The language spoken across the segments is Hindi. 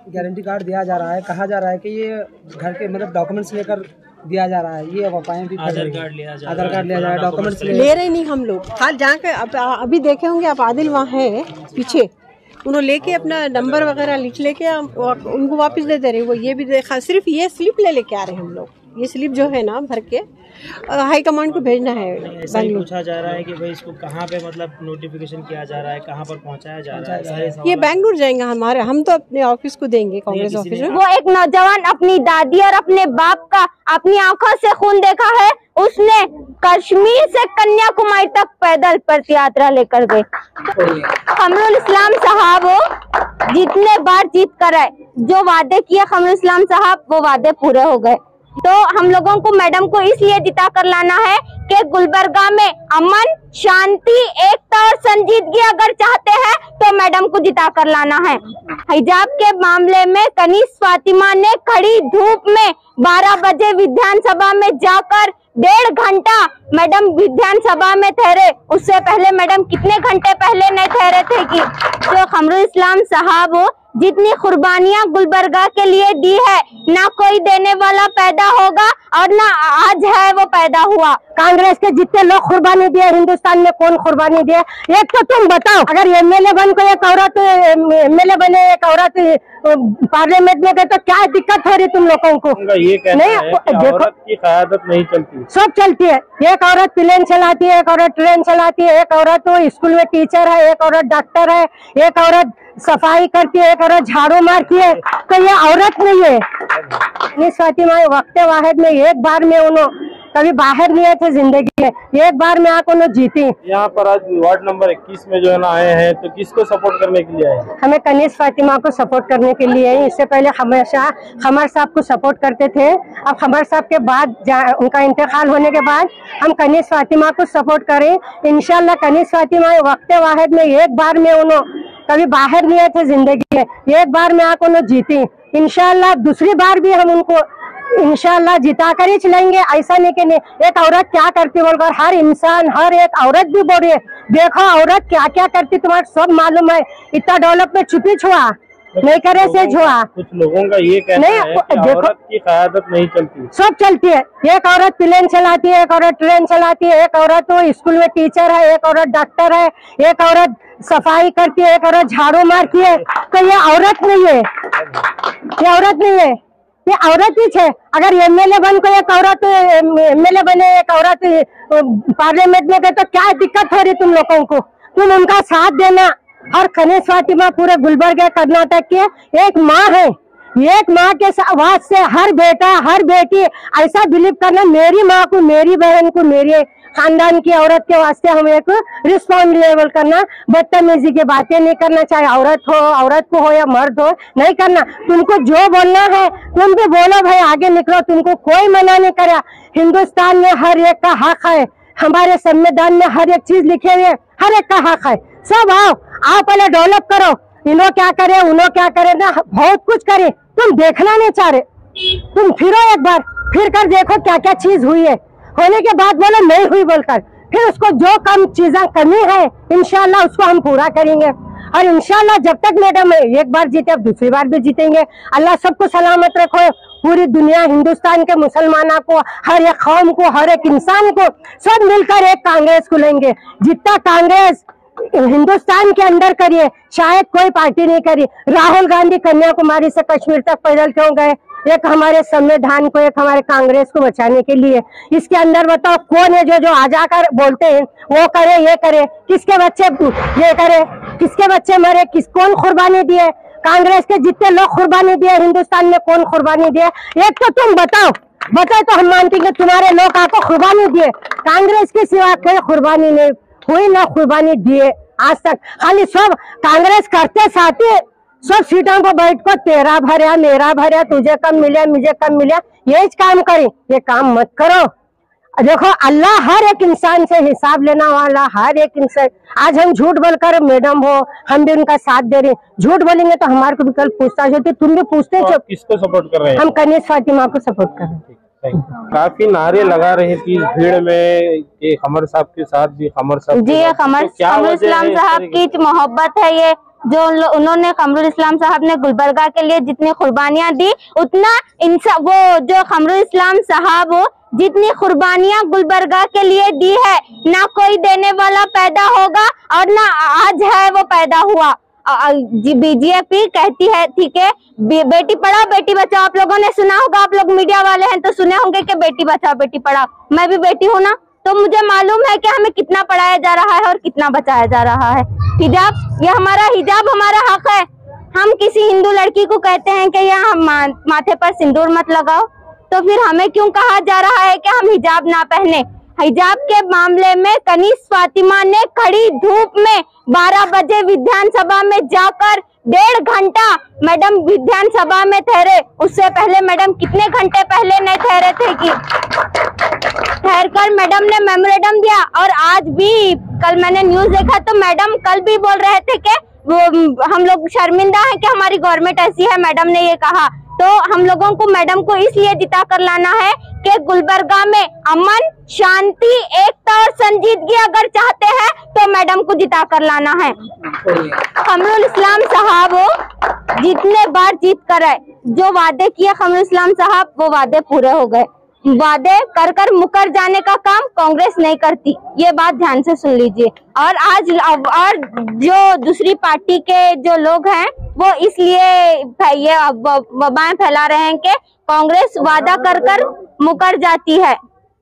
गारंटी कार्ड दिया जा रहा है, कहा जा रहा है कि ये घर के मतलब डॉक्यूमेंट्स लेकर दिया जा रहा है। ये अफवाहें भी आधार कार्ड लिया जा रहा है, डॉक्यूमेंट्स ले रहे नहीं हम लोग। हाल जहाँ के अभी देखे होंगे आप, आदिल वहाँ है पीछे, उन्होंने लेके अपना नंबर वगैरह लिख लेके उनको वापस दे दे रहे। वो ये भी देखा, सिर्फ ये स्लिप ले लेके आ रहे हैं हम लोग। ये स्लिप जो है ना भर के हाई कमांड को भेजना है। ऐसा ही पूछा जा रहा है कि भाई इसको कहाँ पे मतलब नोटिफिकेशन किया जा रहा है, कहाँ पर पहुँचाया जा रहा है। ये बेंगलुरु जाएंगे हमारे, हम तो अपने ऑफिस को देंगे, कांग्रेस ऑफिस में। वो एक नौजवान अपनी दादी और अपने बाप का अपनी आंखों से खून देखा है। उसने कश्मीर से कन्याकुमारी तक पैदल पद यात्रा लेकर गए। कमरुल इस्लाम साहब जितने बार जीत कर आए, जो वादे किए कमरुल इस्लाम साहब, वो वादे पूरे हो गए। तो हम लोगों को मैडम को इसलिए जिता कर लाना है कि गुलबर्गा में अमन, शांति, एकता और संजीदगी अगर चाहते हैं तो मैडम को जिता कर लाना है। हिजाब के मामले में कनीस फातिमा ने खड़ी धूप में 12 बजे विधानसभा में जाकर 1.5 घंटा मैडम विधानसभा में ठहरे। उससे पहले मैडम कितने घंटे पहले नहीं ठहरे थे कि जो कमरुल इस्लाम साहब जितनी कुर्बानियां गुलबर्गा के लिए दी है, ना कोई देने वाला पैदा होगा और ना आज है वो पैदा हुआ। कांग्रेस के जितने लोग कुर्बानी दिए, हिंदुस्तान में कौन कुर्बानी दिए? एक तो तुम बताओ, अगर एमएलए बन को एक औरत एमएलए बने, एक औरत पार्लियामेंट में गए तो क्या दिक्कत हो रही तुम लोगों को? ये कहना है कि औरत की क़यादत नहीं चलती, सब चलती है। एक औरत प्लेन चलाती है, एक औरत ट्रेन चलाती है, एक औरत तो स्कूल में टीचर है, एक औरत डॉक्टर है, एक औरत सफाई करती है, एक औरत झाड़ू मारती है। तो ये औरत नहीं है। फातिमा वक्त वाहिद में एक बार में उन्होंने कभी बाहर नहीं आए थे जिंदगी में, एक बार में आकर उन्होंने जीती। यहाँ पर आज वार्ड नंबर 21 में जो है ना आए हैं, तो किसको सपोर्ट करने के लिए आए हैं? हमें कनीस फातिमा को सपोर्ट करने के लिए है। इससे पहले हमेशा खमर साहब को सपोर्ट करते थे। अब खमर साहब के बाद उनका इंतकाल होने के बाद हम कनीस फातिमा को सपोर्ट करें। इंशाल्लाह कनीस फातिमा वक्त वाहिद में एक बार में उन्होंने कभी बाहर नहीं आए थे जिंदगी में, एक बार में आकर उन्होंने जीती। इंशाल्लाह दूसरी बार भी हम उनको इंशाल्लाह जिता कर ही चलेंगे। ऐसा नहीं कि नहीं, एक औरत क्या करती बोलकर हर इंसान, हर एक औरत भी बोल रही है, देखो औरत क्या क्या करती, तुम्हारे सब मालूम है। इतना डेवलपमेंट छुपी छुआ नहीं करे से छुआ। कुछ लोगों का ये कहना है कि औरत की क़यादत नहीं चलती, सब चलती है। एक औरत प्लेन चलाती है, एक औरत ट्रेन चलाती है, एक औरत तो स्कूल में टीचर है, एक औरत डॉक्टर है, एक औरत सफाई करती है, एक औरत झाड़ू मारती है। तो ये औरत नहीं है, ये औरत नहीं है, ये औरत ही है। अगर एमएलए बन को एक औरत एमएलए बने, एक औरत पार्लियामेंट में गए तो क्या दिक्कत हो रही तुम लोगों को? तुम उनका साथ देना। और कनीस फातिमा पूरे गुलबर्गा कर्नाटक के एक माँ है। एक माँ के आवाज से हर बेटा हर बेटी ऐसा बिलीव करना, मेरी माँ को, मेरी बहन को, मेरे खानदान की औरत के वास्ते हम एक रिस्पॉन्सिबल करना। बदतमीजी की बातें नहीं करना, चाहे औरत को हो या मर्द हो, नहीं करना। तुमको जो बोलना है तुम भी बोलो भाई, आगे निकलो, तुमको कोई मना नहीं करा। हिंदुस्तान में हर एक का हक है, हमारे संविधान में हर एक चीज लिखे हुए, हर एक का हक है। सब आओ पहले डेवलप करो, इन्हों क्या करे उन्हों क्या करे ना, बहुत कुछ करे। तुम देखना नहीं चाह रहे, तुम फिरो एक बार, फिर कर देखो क्या क्या चीज हुई है। होने के बाद बोलो नहीं हुई बोलकर, फिर उसको जो कम चीजें कमी है इंशाल्लाह उसको हम पूरा करेंगे। और इंशाल्लाह जब तक मैडम एक बार जीते अब दूसरी बार भी जीतेंगे। अल्लाह सबको सलामत रखो, पूरी दुनिया, हिंदुस्तान के मुसलमानों को, हर एक कौम को, हर एक इंसान को, सब मिलकर एक कांग्रेस को लेंगे। जितना कांग्रेस हिंदुस्तान के अंदर करिए शायद कोई पार्टी नहीं करी। राहुल गांधी कन्याकुमारी से कश्मीर तक पैदल क्यों गए? एक हमारे संविधान को, एक हमारे कांग्रेस को बचाने के लिए। इसके अंदर बताओ कौन है जो आ जाकर बोलते हैं वो करे ये करे, किसके बच्चे ये करे, किसके बच्चे मरे, कौन कुर्बानी दिए? कांग्रेस के जितने लोग कुर्बानी दिए हिंदुस्तान में कौन कुर्बानी दिए? एक तो तुम बताओ तो हम मानते हैं तुम्हारे लोग आपको कुर्बानी दिए। कांग्रेस के सिवा कोई कुर्बानी नहीं हुई, ना कुर्बानी दिए आज तक। खाली सब कांग्रेस करते साथ ही सब सीटों पर बैठ कर तेरा भरा मेरा भरा, तुझे कम मिले मुझे कम मिले, यही काम करे। ये काम मत करो। देखो अल्लाह हर एक इंसान से हिसाब लेना वाला, हर एक इंसान। आज हम झूठ बोलकर मैडम हो, हम भी उनका साथ दे रहे, झूठ बोलेंगे तो हमारे को भी कल पूछताछ होती। तुम भी पूछते हो किसको सपोर्ट कर रहे हैं? हम कनीस फातिमा को सपोर्ट कर रहे हैं। काफी नारे लगा रहे थी भीड़ में कि कमर साहब के साथ भी, कमर साहब जी, कमर इस्लाम साहब की मोहब्बत है, ये जो उन्होंने कमरुल इस्लाम साहब ने गुलबर्गा के लिए जितनी कुर्बानियां दी, उतना वो जो कमरुल इस्लाम साहब जितनी कुर्बानियां गुलबर्गा के लिए दी है, ना कोई देने वाला पैदा होगा और ना आज है वो पैदा हुआ। बीजेपी कहती है ठीक है बेटी पढ़ाओ बेटी बचाओ, आप लोगों ने सुना होगा, आप लोग मीडिया वाले हैं तो सुने होंगे कि बेटी बचाओ बेटी पढ़ाओ। मैं भी बेटी हूँ ना, तो मुझे मालूम है कि हमें कितना पढ़ाया जा रहा है और कितना बचाया जा रहा है। हिजाब, ये हमारा हिजाब हमारा हक है। हम किसी हिंदू लड़की को कहते हैं कि यहाँ माथे पर सिंदूर मत लगाओ, तो फिर हमें क्यों कहा जा रहा है कि हम हिजाब ना पहने। हिजाब के मामले में कनीस फातिमा ने खड़ी धूप में 12 बजे विधानसभा में जाकर 1.5 घंटा मैडम विधानसभा में ठहरे। उससे पहले मैडम कितने घंटे पहले नहीं ठहरे थे कि ठहरकर मैडम ने मेमोरेंडम दिया। और आज भी कल मैंने न्यूज देखा तो मैडम कल भी बोल रहे थे कि वो हम लोग शर्मिंदा है कि हमारी गवर्नमेंट ऐसी है, मैडम ने ये कहा। तो हम लोगों को मैडम को इसलिए जिता कर लाना है कि गुलबर्गा में अमन, शांति, एकता और संजीदगी अगर चाहते हैं तो मैडम को जिता कर लाना है। कमरुल इस्लाम साहब जितने बार जीत कर आए, जो वादे किए कमरुल इस्लाम साहब वो वादे पूरे हो गए। वादे कर कर मुकर जाने का काम कांग्रेस नहीं करती, ये बात ध्यान से सुन लीजिए। और आज और जो दूसरी पार्टी के जो लोग हैं वो इसलिए ये वबाएं फैला रहे हैं कि कांग्रेस वादा कर कर मुकर जाती है।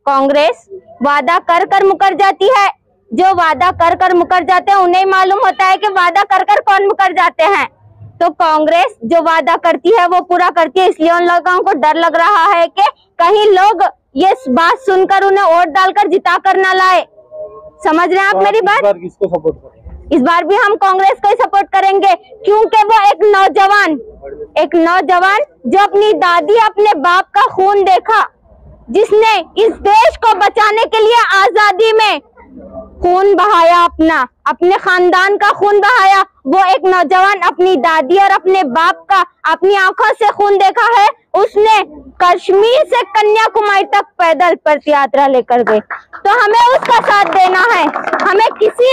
कांग्रेस वादा कर कर मुकर जाती है। जो वादा कर कर मुकर जाते हैं उन्हें मालूम होता है कि वादा कर कर कौन मुकर जाते हैं। तो कांग्रेस जो वादा करती है वो पूरा करती है, इसलिए उन लोगों को डर लग रहा है कि कहीं लोग ये बात सुनकर उन्हें वोट डालकर जिता कर ना लाए। समझ रहे हैं आप मेरी बात? किसको सपोर्ट करें? इस बार भी हम कांग्रेस को ही सपोर्ट करेंगे, क्योंकि वो एक नौजवान जो अपनी दादी अपने बाप का खून देखा, जिसने इस देश को बचाने के लिए आजादी में खून बहाया, अपने खानदान का खून बहाया। वो एक नौजवान अपनी दादी और अपने बाप का अपनी आंखों से खून देखा है। उसने कश्मीर से कन्याकुमारी तक पैदल पद यात्रा लेकर गए। तो हमें उसका साथ देना है, हमें किसी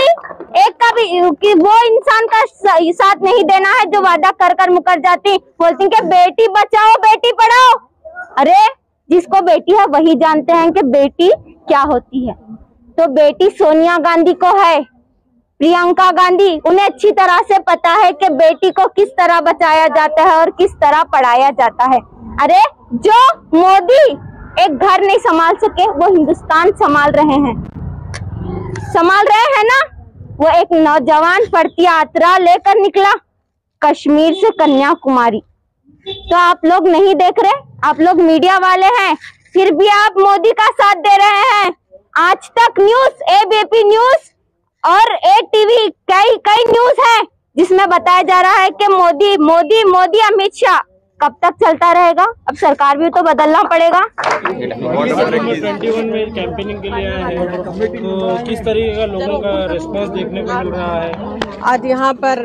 एक का भी वो इंसान का साथ नहीं देना है जो वादा कर कर मुकर जाती, बोलती कि बेटी बचाओ बेटी पढ़ाओ। अरे जिसको बेटी है वही जानते हैं कि बेटी क्या होती है। तो बेटी सोनिया गांधी को है, प्रियंका गांधी, उन्हें अच्छी तरह से पता है कि बेटी को किस तरह बचाया जाता है और किस तरह पढ़ाया जाता है। अरे जो मोदी एक घर नहीं संभाल सके वो हिंदुस्तान संभाल रहे हैं ना। वो एक नौजवान पद यात्रा लेकर निकला कश्मीर से कन्याकुमारी। तो आप लोग नहीं देख रहे, आप लोग मीडिया वाले हैं, फिर भी आप मोदी का साथ दे रहे हैं। आज तक न्यूज, एबीपी न्यूज और एटीवी कई न्यूज है जिसमें बताया जा रहा है कि मोदी मोदी मोदी अमित शाह। कब तक चलता रहेगा? अब सरकार भी तो बदलना पड़ेगा। 21 में कैंपेनिंग के लिए आए हैं, तो किस तरीके का लोगों का रिस्पांस देखने को मिल रहा है? आज यहाँ पर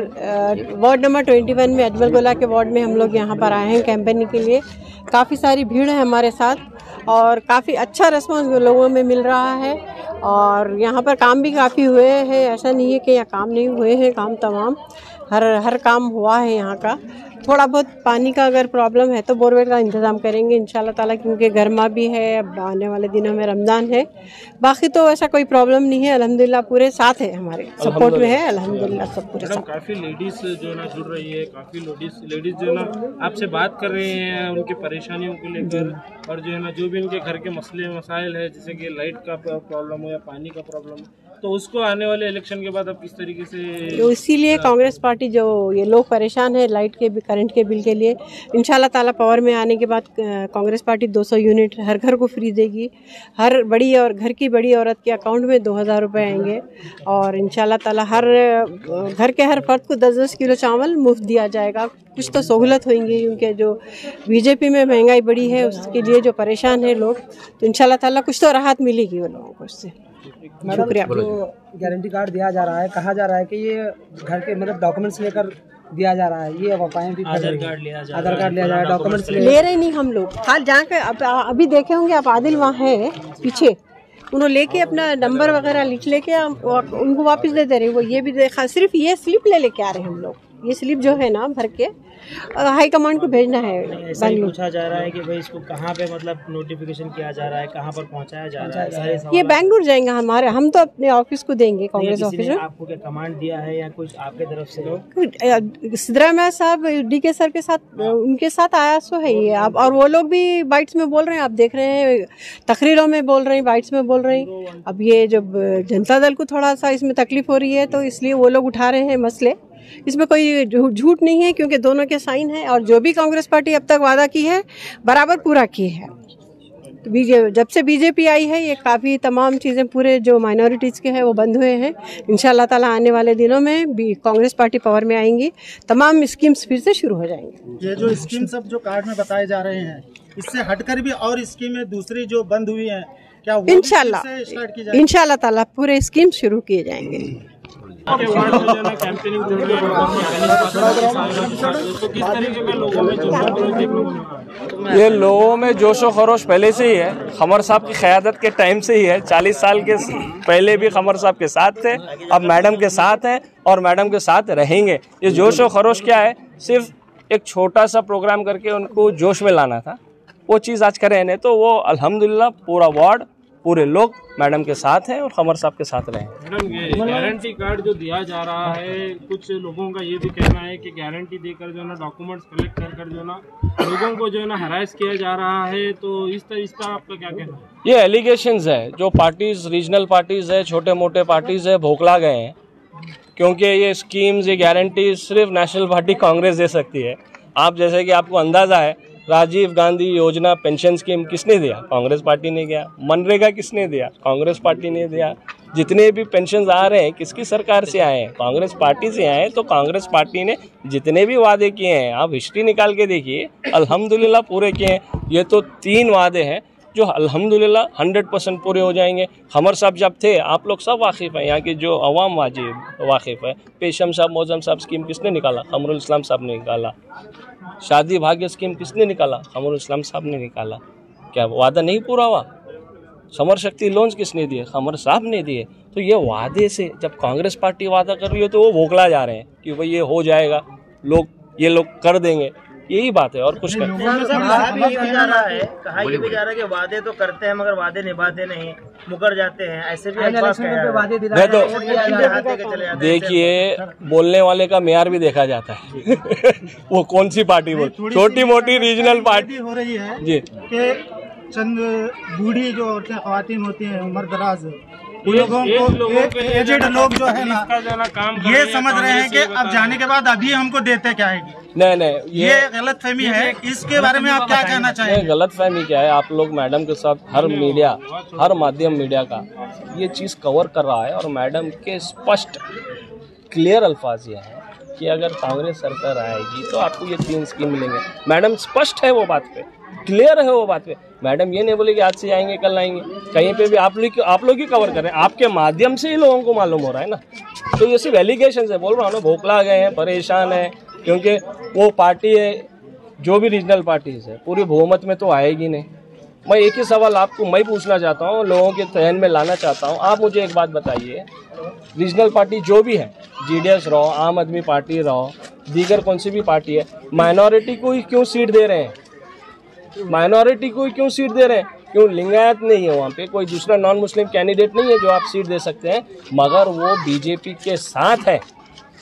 वार्ड नंबर 21 में अजमल गोला के वार्ड में हम लोग यहाँ पर आए हैं कैंपेनिंग के लिए। काफ़ी सारी भीड़ है हमारे साथ और काफ़ी अच्छा रिस्पांस लोगों में मिल रहा है। और यहाँ पर काम भी काफ़ी हुए हैं, ऐसा नहीं है कि यहाँ काम नहीं हुए हैं, काम तमाम हर काम हुआ है यहाँ का। थोड़ा बहुत पानी का अगर प्रॉब्लम है तो बोरवेल का इंतज़ाम करेंगे इंशाल्लाह ताला, क्योंकि गर्मा भी है, अब आने वाले दिनों में रमज़ान है। बाकी तो ऐसा कोई प्रॉब्लम नहीं है, अल्हम्दुलिल्लाह पूरे साथ है, हमारे सपोर्ट में है अल्हम्दुलिल्लाह सब पूरे साथ। काफ़ी लेडीज़ जो है ना जुड़ रही है, काफ़ी लेडीज़ जो है ना आपसे बात कर रहे हैं उनकी परेशानियों को लेकर, और जो है ना जो भी उनके घर के मसले मसाइल है, जैसे कि लाइट का प्रॉब्लम हो या पानी का प्रॉब्लम, तो उसको आने वाले इलेक्शन के बाद अब किस तरीके से। तो इसीलिए कांग्रेस पार्टी जो ये लोग परेशान है लाइट के भी, करंट के बिल के लिए, इंशाल्लाह ताला पावर में आने के बाद कांग्रेस पार्टी 200 यूनिट हर घर को फ्री देगी। हर बड़ी और घर की बड़ी औरत के अकाउंट में 2000 रुपये आएंगे और इंशाल्लाह ताला हर घर के हर फर्द को 10-10 किलो चावल मुफ्त दिया जाएगा। कुछ तो सहूलत होंगी, क्योंकि जो बीजेपी में महंगाई बढ़ी है उसके लिए जो परेशान है लोग, तो इंशाल्लाह ताला कुछ तो राहत मिलेगी वो लोगों को उससे। शुक्रिया। जो गारंटी कार्ड दिया जा रहा है, कहा जा रहा है कि ये घर के मतलब डॉक्यूमेंट्स लेकर दिया जा रहा है, ये अफवाहें भी आधार कार्ड लिया जा रहा है, डॉक्यूमेंट्स ले रहे नहीं हम लोग। हाल जाके अभी देखे होंगे आप, आदिल वहाँ है पीछे, उन्होंने लेके अपना नंबर वगैरह लिख लेके उनको वापस दे दे रहे। वो ये भी देखा, सिर्फ ये स्लिप ले लेके आ रहे हैं हम लोग। ये स्लिप जो है ना भर के हाई कमांड को भेजना है ऐसा ही बेंगलुरु। पूछा जा रहा है कि भाई इसको कहाँ पे मतलब नोटिफिकेशन किया जा रहा है, कहाँ पर पहुँचाया जा रहा है, सारे ये सवाल। बेंगलुरु जाएंगे हमारे, हम तो अपने ऑफिस को देंगे कांग्रेस किसी ऑफिस ने में। आपको क्या कमांड दिया है या कुछ आपके तरफ से? सिद्धरामैया साहब DK सर के साथ उनके साथ आया सो है ये अब, और वो लोग भी बाइट्स में बोल रहे हैं, आप देख रहे हैं तकरीरों में बोल रहे हैं, बाइट्स में बोल रहे हैं। अब ये जब जनता दल को थोड़ा सा इसमें तकलीफ हो रही है तो इसलिए वो लोग उठा रहे हैं मसले। इसमें कोई झूठ नहीं है क्योंकि दोनों के साइन है, और जो भी कांग्रेस पार्टी अब तक वादा की है बराबर पूरा की है। तो जब से बीजेपी आई है ये काफ़ी तमाम चीज़ें पूरे जो माइनॉरिटीज़ के हैं वो बंद हुए हैं। इंशाल्लाह ताला आने वाले दिनों में भी कांग्रेस पार्टी पावर में आएंगी, तमाम स्कीम्स फिर से शुरू हो जाएंगी। ये जो स्कीम सब जो कार्ड में बताए जा रहे हैं, इससे हटकर भी और स्कीमें दूसरी जो बंद हुई हैं, क्या वो भी इंशाल्लाह फिर से स्टार्ट की जाएगी? इंशाल्लाह ताला पूरे स्कीम शुरू किए जाएंगे। आपके वार्ड में जो है ना कैंपेनिंग चल रही है, तो किस तरीके का लोगों में जोश खरोश देखने को मिल रहा है? ये लोगों में जोश व खरोश पहले से ही है, खमर साहब की क़यादत के टाइम से ही है। 40 साल के पहले भी खमर साहब के साथ थे, अब मैडम के साथ हैं और मैडम के साथ रहेंगे। ये जोश व खरोश क्या है, सिर्फ एक छोटा सा प्रोग्राम करके उनको जोश में लाना था, वो चीज़ आज करें ने तो वो अल्हम्दुलिल्लाह पूरा वार्ड पूरे लोग मैडम के साथ हैं और खमर साहब के साथ रहे। मैडम ये गारंटी कार्ड जो दिया जा रहा है, कुछ लोगों का ये भी कहना है कि गारंटी देकर जो है ना डॉक्यूमेंट्स कलेक्ट कर जो है ना लोगों को जो है ना हरास किया जा रहा है, तो इस पर आपका क्या कहना है? ये एलिगेशंस है, जो पार्टीज रीजनल पार्टीज है, छोटे मोटे पार्टीज है, भोखला गए हैं क्योंकि ये स्कीम्स ये गारंटी सिर्फ नेशनल पार्टी कांग्रेस दे सकती है। आप जैसे कि आपको अंदाज़ा है, राजीव गांधी योजना पेंशन स्कीम किसने दिया? कांग्रेस पार्टी ने दिया। मनरेगा किसने दिया? कांग्रेस पार्टी ने दिया। जितने भी पेंशन आ रहे हैं किसकी सरकार से आए हैं? कांग्रेस पार्टी से आए हैं। तो कांग्रेस पार्टी ने जितने भी वादे किए हैं, आप हिस्ट्री निकाल के देखिए, अल्हम्दुलिल्लाह पूरे किए हैं। ये तो 3 वादे हैं जो अल्हम्दुलिल्लाह 100% पूरे हो जाएंगे। खमर साहब जब थे, आप लोग सब वाकिफ़ हैं, यहाँ की जो अवाम वाकिफ़ है। पेशम साहब मौजम साहब स्कीम किसने निकाला? खमरुल इस्लाम साहब ने निकाला। शादी भाग्य स्कीम किसने निकाला? खमरुल इस्लाम साहब ने निकाला। क्या वादा नहीं पूरा हुआ? समर शक्ति लोन्स किसने दिए? खमर साहब ने दिए। तो ये वादे से जब कांग्रेस पार्टी वादा कर रही हो तो वो भोखला जा रहे हैं कि भाई ये हो जाएगा, ये लोग कर देंगे। यही बात है और कुछ नहीं। कहा भी जा रहा है कि वादे तो करते हैं मगर वादे निभाते नहीं, मुकर जाते हैं, ऐसे भी मैं तो देखिए, बोलने वाले का मेयार भी देखा जाता है वो कौन सी पार्टी बोल, छोटी मोटी रीजनल पार्टी हो रही है जी कि चंद बूढ़ी जो औरतें ख़वातीन होती हैं, उम्र दराज, लोगों को एजेड लोग जो है ना ये समझ रहे हैं कि अब जाने के बाद अभी हमको देते क्या है। नहीं ये गलत फहमी है, इसके बारे में आप क्या कहना चाहेंगे? गलत फहमी क्या है, आप लोग मैडम के साथ हर मीडिया, हर माध्यम मीडिया का ये चीज़ कवर कर रहा है और मैडम के स्पष्ट क्लियर अल्फाज ये हैं कि अगर कांग्रेस सरकार आएगी तो आपको ये 3 स्कीम मिलेंगे। मैडम स्पष्ट है वो बात पे, क्लियर है वो बात पे। मैडम ये नहीं बोले कि आज से आएंगे कल आएंगे, कहीं पे भी आप लोग ही कवर कर रहे हैं, आपके माध्यम से ही लोगों को मालूम हो रहा है ना। तो ये सिर्फ एलिगेशन है, बोल रहा हूँ ना, भोखला गए हैं, परेशान है, क्योंकि वो पार्टी है जो भी रीजनल पार्टीज है पूरी बहुमत में तो आएगी नहीं। मैं एक ही सवाल आपको मैं पूछना चाहता हूँ, लोगों के ध्यान में लाना चाहता हूँ। आप मुझे एक बात बताइए, रीजनल पार्टी जो भी है, GDS रहो, आम आदमी पार्टी रहो, दीगर कौन सी भी पार्टी है, माइनॉरिटी को ही क्यों सीट दे रहे हैं? माइनॉरिटी को ही क्यों सीट दे रहे हैं? क्यों लिंगायत नहीं है वहाँ पे, कोई दूसरा नॉन मुस्लिम कैंडिडेट नहीं है जो आप सीट दे सकते हैं, मगर वो बीजेपी के साथ है,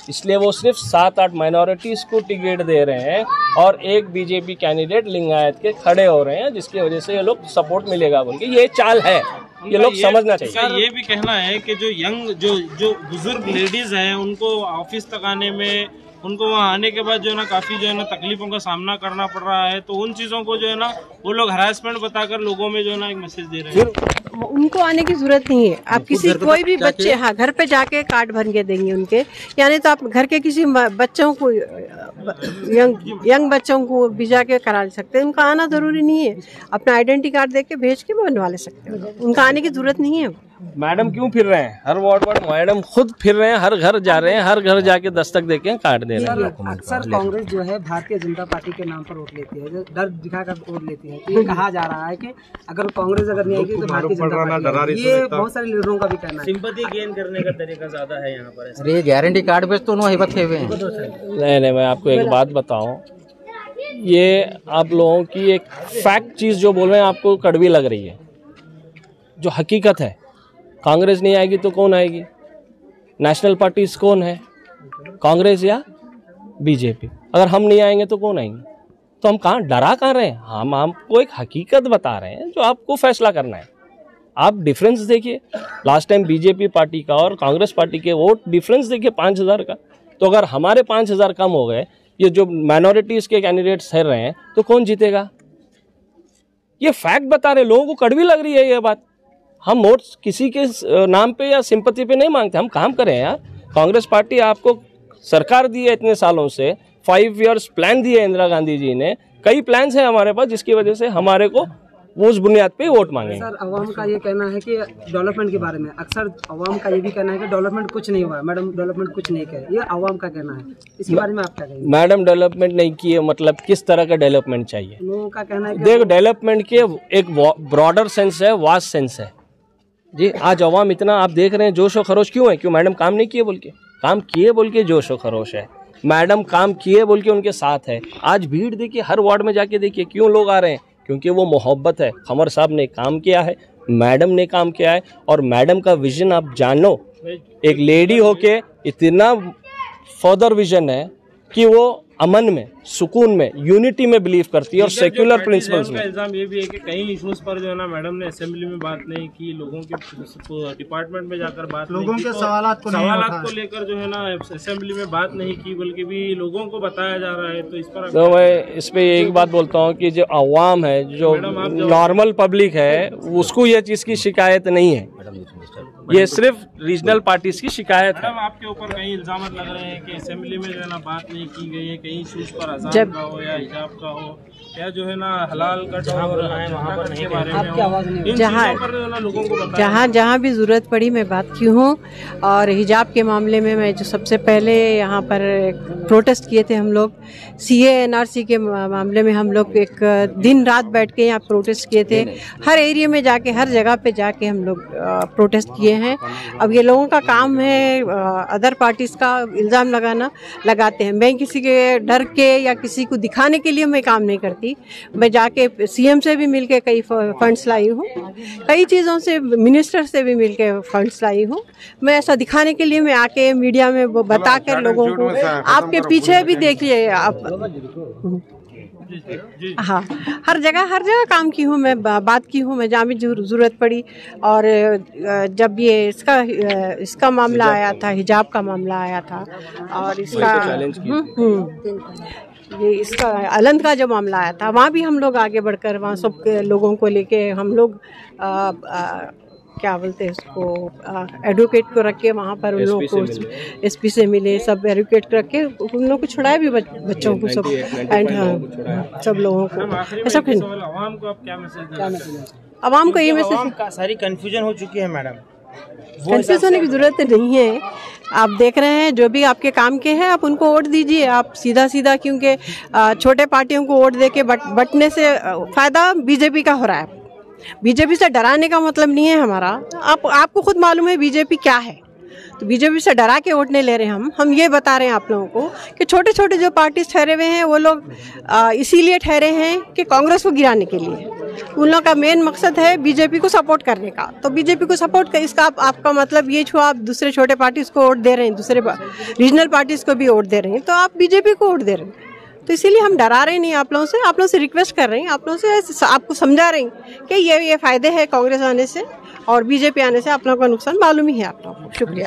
इसलिए वो सिर्फ 7-8 माइनॉरिटीज़ को टिकट दे रहे हैं और एक बीजेपी कैंडिडेट लिंगायत के खड़े हो रहे हैं, जिसकी वजह से ये लोग सपोर्ट मिलेगा उनकी। ये चाल है, ये लोग समझना चाहिए। ये भी कहना है कि जो यंग जो बुजुर्ग लेडीज हैं उनको ऑफिस तक आने में, उनको वहाँ आने के बाद जो है ना काफ़ी जो है ना तकलीफों का सामना करना पड़ रहा है, तो उन चीज़ों को जो है ना वो लोग हरासमेंट बताकर लोगों में जो है ना एक मैसेज दे रहे हैं। उनको आने की जरूरत नहीं है। आप किसी कोई भी बच्चे, हाँ, घर पे जाके कार्ड भर के देंगे उनके, यानी तो आप घर के किसी बच्चों को, यंग बच्चों को भी जाके करा सकते हैं। उनका आना जरूरी नहीं है, अपना आइडेंटिटी कार्ड दे के भेज के बनवा ले सकते हैं, उनका आने की जरूरत नहीं है। मैडम क्यों फिर रहे हैं हर वार्ड वार्ड? मैडम खुद फिर रहे हैं, हर घर जा रहे हैं, हर घर जाके दस्तक देके कार्ड दे रहे हैं। अक्सर कांग्रेस जो है भारतीय जनता पार्टी के नाम पर वोट लेती है, जो डर दिखाकर वोट लेती है। तो ये कहा जा रहा है कि अगर कांग्रेस अगर नहीं आएगी तो भारतीय जनता पार्टी, ये बहुत सारे लीडरों का भी कहना है। सिंपैथी गेन करने का तरीका ज्यादा है यहाँ पर। अरे गारंटी कार्ड पे तो उन्होंने हिम्मत हुए हैं। नहीं, मैं आपको एक बात बताऊं, ये आप लोगों की एक फैक्ट चीज़ जो बोल रहे हैं आपको कड़वी लग रही है। जो हकीकत है, कांग्रेस नहीं आएगी तो कौन आएगी? नेशनल पार्टीज कौन है? कांग्रेस या बीजेपी। अगर हम नहीं आएंगे तो कौन आएंगे? तो हम कहाँ डरा कहाँ रहे हैं? हम आपको एक हकीकत बता रहे हैं जो आपको फैसला करना है। आप डिफरेंस देखिए, लास्ट टाइम बीजेपी पार्टी का और कांग्रेस पार्टी के वोट डिफरेंस देखिए 5,000 का। तो अगर हमारे 5,000 कम हो गए, ये जो माइनॉरिटीज़ के कैंडिडेट्स ठहर रहे हैं, तो कौन जीतेगा? ये फैक्ट बता रहे, लोगों को कड़वी लग रही है ये बात। हम वोट किसी के नाम पे या सिंपैथी पे नहीं मांगते, हम काम करें यार। कांग्रेस पार्टी आपको सरकार दी है इतने सालों से, 5 इयर्स प्लान दिए इंदिरा गांधी जी ने, कई प्लान्स हैं हमारे पास, जिसकी वजह से हमारे को वो उस बुनियाद पे वोट मांगे। सर, अवाम का ये कहना है कि डेवलपमेंट के बारे में, अक्सर अवाम का ये भी कहना है कि डेवलपमेंट कुछ नहीं हुआ है। मैडम डेवलपमेंट कुछ नहीं किया, ये अवाम का कहना है। इसके बारे में आप क्या कहेंगे? मैडम डेवलपमेंट नहीं किए मतलब किस तरह का डेवलपमेंट चाहिए? लोगों का कहना है कि देखो, डेवलपमेंट के एक ब्रॉडर सेंस है, वास्ट सेंस है जी। आज अवाम इतना आप देख रहे हैं जोश और खरोश क्यों है? क्यों मैडम काम नहीं किए बोल के? काम किए बोल के जोश और खरोश है। मैडम काम किए बोल के उनके साथ है। आज भीड़ देखिए, हर वार्ड में जाके देखिए क्यों लोग आ रहे हैं, क्योंकि वो मोहब्बत है। खमर साहब ने काम किया है, मैडम ने काम किया है, और मैडम का विजन आप जानो, एक लेडी होके इतना फर्दर विजन है कि वो अमन में, सुकून में, यूनिटी में बिलीव करती है और सेक्युलर प्रिंसिपल्स में। इल्जाम ये भी है कि कई इश्यूज पर जो है ना मैडम ने असेंबली में बात नहीं की, लोगों के डिपार्टमेंट में जाकर बात लोगों नहीं की, के सवालात को लेकर जो है ना असेंबली में बात नहीं की, बल्कि भी लोगों को बताया जा रहा है। तो इस पर तो मैं इस पे एक बात बोलता हूँ कि जो अवाम है, जो नॉर्मल पब्लिक है, उसको ये चीज़ की शिकायत नहीं है, ये सिर्फ रीजनल पार्टीज की शिकायत है। आपके ऊपर कई इल्जाम लग रहे हैं कि असेंबली में जो है ना बात नहीं की गई है, कई इश्यूज पर अज़ान का हो या हिजाब का हो या जो है ना हलाल का और वहाँ पर नहीं बारे में, जहाँ भी ज़रूरत पड़ी मैं बात की हूँ। और हिजाब के मामले में मैं जो सबसे पहले यहाँ पर प्रोटेस्ट किए थे हम लोग, CA NRC के मामले में हम लोग एक दिन रात बैठ के यहाँ प्रोटेस्ट किए थे। हर एरिया में जाके, हर जगह पे जाके हम लोग प्रोटेस्ट किए हैं। अब ये लोगों का काम है अदर पार्टीज़ का इल्ज़ाम लगाते हैं। मैं किसी के डर के या किसी को दिखाने के लिए मैं काम नहीं करती। मैं जाके CM से भी मिलके कई फंड्स लाई हूँ, कई चीज़ों से, मिनिस्टर से भी मिलके फंड्स लाई हूँ। मैं ऐसा दिखाने के लिए मैं आके मीडिया में वो बता कर लोगों को, आपके पीछे भी देखिए आप, हाँ, हर जगह काम की हूँ मैं, बात की हूँ मैं जहाँ भी जरूरत पड़ी। और जब ये इसका मामला आया था, हिजाब का मामला आया था, और इसका ये इसका अलंद का जो मामला आया था, वहाँ भी हम लोग आगे बढ़कर वहाँ सब लोगों को लेके हम लोग क्या बोलते हैं उसको, एडवोकेट को रख के वहाँ पर उन लोगों को SP से मिले, सब एडवोकेट रख के उन लोगों को छुड़ाया भी, बच्चों को सब, एंड हाँ, सब लोगों को ऐसा। आवाम को आप क्या मैसेज? आवाम को ये मैसेज, सारी कंफ्यूजन हो चुकी है मैडम, कंफ्यूज होने की जरूरत नहीं है। आप देख रहे हैं जो भी आपके काम के हैं, आप उनको वोट दीजिए, आप सीधा, क्योंकि छोटे पार्टियों को वोट देके बटने से फायदा बीजेपी का हो रहा है। बीजेपी से डराने का मतलब नहीं है हमारा। आपको खुद मालूम है बीजेपी क्या है, तो बीजेपी से डरा के वोट नहीं ले रहे हम ये बता रहे हैं आप लोगों को कि छोटे छोटे जो पार्टीज ठहरे हुए हैं वो लोग इसीलिए ठहरे हैं कि कांग्रेस को गिराने के लिए। उन लोगों का मेन मकसद है बीजेपी को सपोर्ट करने का। तो बीजेपी को सपोर्ट कर, इसका आपका मतलब ये छुआ, आप दूसरे छोटे पार्टीज को वोट दे रहे हैं, दूसरे रीजनल पार्टीज को भी वोट दे रहे हैं, तो आप बीजेपी को वोट दे रहे हैं। तो इसीलिए हम डरा रहे नहीं आप लोगों से रिक्वेस्ट कर रहे हैं, आप लोगों से आपको समझा रहे हैं कि ये फ़ायदे हैं कांग्रेस आने से, और बीजेपी आने से आप लोगों का नुकसान मालूम ही है आप लोगों को। शुक्रिया।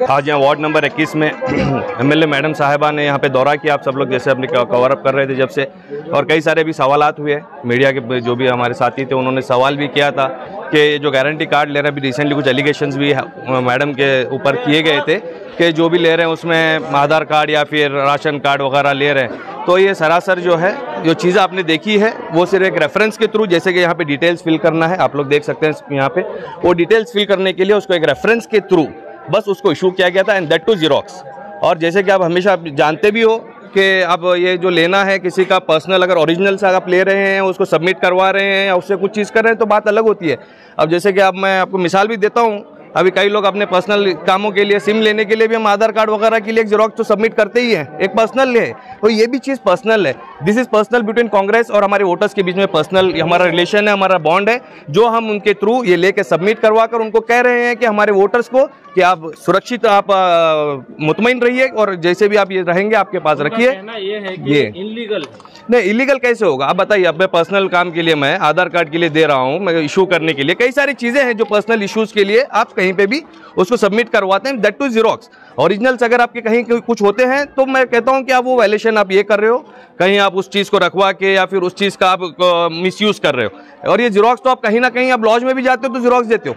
आज यहाँ वार्ड नंबर 21 में MLA मैडम साहिबा ने यहाँ पे दौरा किया। आप सब लोग जैसे अपने कवर अप कर रहे थे जब से, और कई सारे भी सवालात हुए। मीडिया के जो भी हमारे साथी थे उन्होंने सवाल भी किया था कि जो गारंटी कार्ड ले रहे हैं, अभी रिसेंटली कुछ एलिगेशंस भी मैडम के ऊपर किए गए थे, के जो भी ले रहे हैं उसमें आधार कार्ड या फिर राशन कार्ड वगैरह ले रहे हैं। तो ये सरासर जो है जो चीज़ आपने देखी है वो सिर्फ एक रेफरेंस के थ्रू, जैसे कि यहाँ पे डिटेल्स फिल करना है, आप लोग देख सकते हैं यहाँ पे, वो डिटेल्स फिल करने के लिए उसको एक रेफरेंस के थ्रू बस उसको इशू किया गया था, एंड दैट टू जीरोक्स। और जैसे कि आप हमेशा आप जानते भी हो कि अब ये जो लेना है किसी का पर्सनल, अगर ओरिजिनल से आप ले रहे हैं, उसको सबमिट करवा रहे हैं या उससे कुछ चीज़ कर रहे हैं तो बात अलग होती है। अब जैसे कि अब मैं आपको मिसाल भी देता हूँ, अभी कई लोग अपने पर्सनल कामों के लिए, सिम लेने के लिए भी हम आधार कार्ड वगैरह के लिए एक जेरोक्स तो सबमिट करते ही हैं, एक पर्सनल है, तो ये भी चीज़ पर्सनल है। This is personal between Congress और हमारे वोटर्स के बीच में पर्सनल हमारा रिलेशन है, हमारा बॉन्ड है, जो हम उनके थ्रू ये लेके सबमिट करवा कर उनको कह रहे हैं कि हमारे वोटर्स को कि आप सुरक्षित, आप मुतमईन रहिए और जैसे भी आप ये रहेंगे आपके पास रखिए। ये है कि इलीगल नहीं, इलीगल कैसे होगा? आप बताइए, अपने पर्सनल काम के लिए मैं आधार कार्ड के लिए दे रहा हूँ, मैं इशू करने के लिए, कई सारी चीज़ें हैं जो पर्सनल इश्यूज़ के लिए आप कहीं पे भी उसको सबमिट करवाते हैं, दैट टू जीरोक्स। ओरिजिनल्स अगर आपके कहीं कुछ होते हैं तो मैं कहता हूँ कि आप वो वायलेशन आप ये कर रहे हो, कहीं आप उस चीज़ को रखवा के या फिर उस चीज़ का आप मिसयूज़ कर रहे हो। और ये जीरोक्स तो आप कहीं ना कहीं आप लॉज में भी जाते हो तो जीरोक्स देते हो,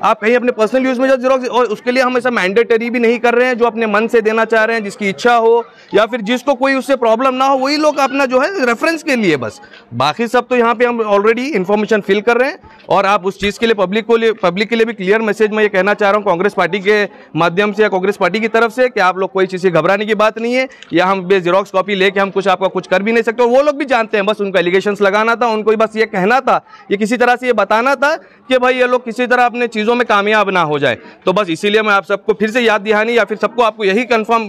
आप कहीं अपने पर्सनल यूज़ में जो जीरोक्स, और उसके लिए हम ऐसा मैंडेटरी भी नहीं कर रहे हैं। जो अपने मन से देना चाह रहे हैं, जिसकी इच्छा हो या फिर जिसको कोई उससे प्रॉब्लम ना हो, वही लोग अपना जो है रेफरेंस के लिए बस, बाकी सब तो यहाँ पे हम ऑलरेडी इन्फॉर्मेशन फिल कर रहे हैं। और आप उस चीज़ के लिए पब्लिक के लिए भी क्लियर मैसेज मैं ये कहना चाह रहा हूँ कांग्रेस पार्टी के माध्यम से या कांग्रेस पार्टी की तरफ से कि आप लोग कोई चीज़ से घबराने की बात नहीं है, या हम बे जीरोक्स कॉपी लेके हम कुछ आपका कुछ कर भी नहीं सकते। और वो लोग भी जानते हैं, बस उनको एलिगेशंस लगाना था, उनको बस ये कहना था, ये किसी तरह से ये बताना था कि भाई ये लोग किसी तरह अपने चीज़ों में कामयाब ना हो जाए। तो बस इसीलिए मैं आप सबको फिर से याद दहानी या फिर सबको आपको यही कंफर्म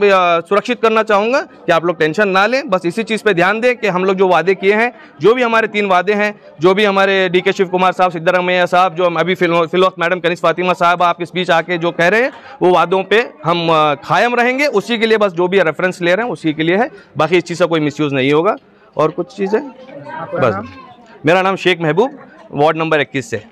सुरक्षित करना चाहूँगा कि आप लोग टेंशन ना लें, बस इसी चीज़ पे ध्यान दें कि हम लोग जो वादे किए हैं, जो भी हमारे 3 वादे हैं, जो भी हमारे डीके शिव कुमार साहब, सिद्धरामैया साहब, जो अभी फिलहाल मैडम कनिष्ठ फातिमा साहब आपके स्पीच आके जो कह रहे हैं, वो वादों पे हम कायम रहेंगे। उसी के लिए बस जो भी रेफरेंस ले रहे हैं उसी के लिए है, बाकी इस चीज़ का कोई मिसयूज़ नहीं होगा। और कुछ चीज़ें बस, मेरा नाम शेख महबूब, वार्ड नंबर 21 से।